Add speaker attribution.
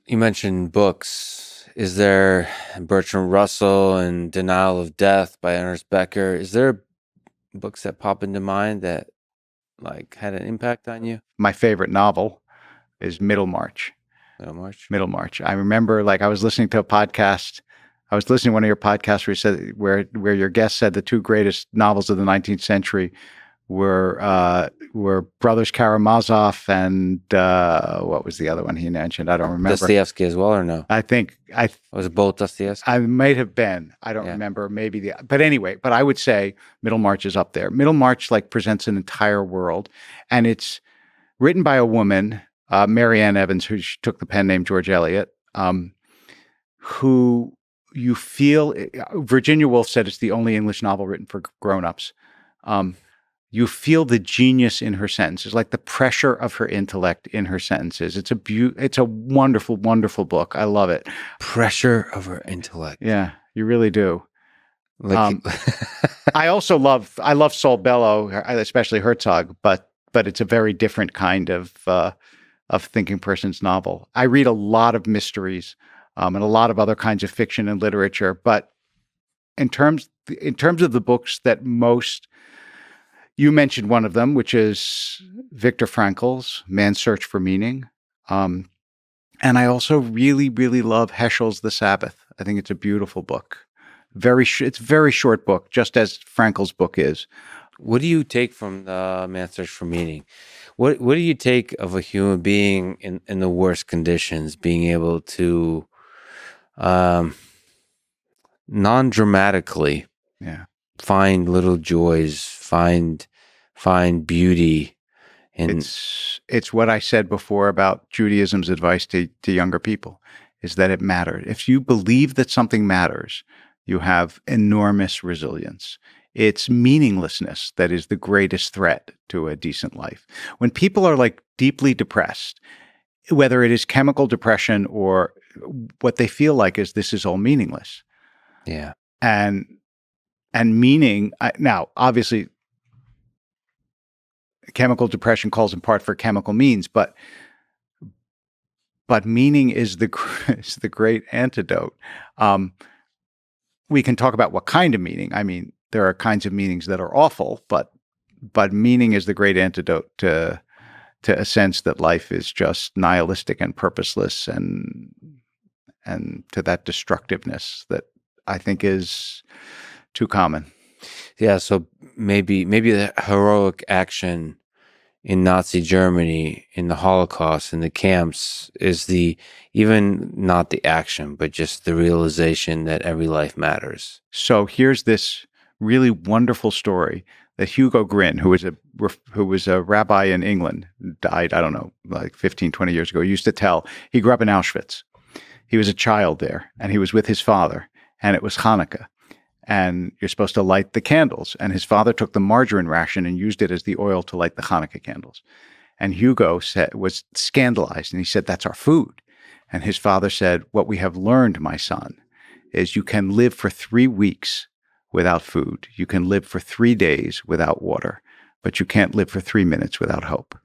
Speaker 1: You mentioned books. Is there Bertrand Russell and Denial of Death by Ernest Becker? Is there books that pop into mind that like had an impact on you?
Speaker 2: My favorite novel is Middlemarch.
Speaker 1: Middlemarch.
Speaker 2: Middlemarch. I remember, like, I was listening to a podcast. I was listening to one of your podcasts where you said where your guest said the two greatest novels of the 19th century were Brothers Karamazov and what was the other one he mentioned? I don't remember.
Speaker 1: Dostoevsky as well, or no?
Speaker 2: I think
Speaker 1: Was it both Dostoevsky?
Speaker 2: I might have been. I don't
Speaker 1: Yeah.
Speaker 2: remember. Maybe but anyway. But I would say Middlemarch is up there. Middlemarch like presents an entire world, and it's written by a woman, Mary Ann Evans, who took the pen name George Eliot, who you feel. Virginia Woolf said it's the only English novel written for grown-ups. You feel the genius in her sentences, like the pressure of her intellect in her sentences. It's a wonderful, wonderful book. I love it.
Speaker 1: Pressure of her intellect.
Speaker 2: Yeah, you really do.
Speaker 1: Like,
Speaker 2: I love Saul Bellow, especially Herzog, but it's a very different kind of thinking person's novel. I read a lot of mysteries and a lot of other kinds of fiction and literature, but in terms of the books that most. You mentioned one of them, which is Viktor Frankl's Man's Search for Meaning. And I also really, really love Heschel's The Sabbath. I think it's a beautiful book. It's a very short book, just as Frankl's book is.
Speaker 1: what do you take from the Man's Search for Meaning? What do you take of a human being in the worst conditions, being able to non-dramatically find little joys, find beauty in
Speaker 2: it's what I said before about Judaism's advice to younger people, is that it matters. If you believe that something matters, you have enormous resilience. It's meaninglessness that is the greatest threat to a decent life. When people are like deeply depressed, whether it is chemical depression or what they feel like is this is all meaningless.
Speaker 1: Yeah.
Speaker 2: And meaning, now, obviously, chemical depression calls in part for chemical means, but meaning is the great antidote. We can talk about what kind of meaning. I mean, there are kinds of meanings that are awful, but meaning is the great antidote to a sense that life is just nihilistic and purposeless, and to that destructiveness that I think is too common.
Speaker 1: Yeah, so maybe the heroic action in Nazi Germany, in the Holocaust, in the camps, is even not the action, but just the realization that every life matters.
Speaker 2: So here's this really wonderful story that Hugo Gryn, who was a rabbi in England, died, I don't know, like 15, 20 years ago, used to tell. He grew up in Auschwitz. He was a child there, and he was with his father, and it was Hanukkah. And you're supposed to light the candles. And his father took the margarine ration and used it as the oil to light the Hanukkah candles. And Hugo was scandalized, and he said, "That's our food." And his father said, "What we have learned, my son, is you can live for 3 weeks without food. You can live for 3 days without water, but you can't live for 3 minutes without hope."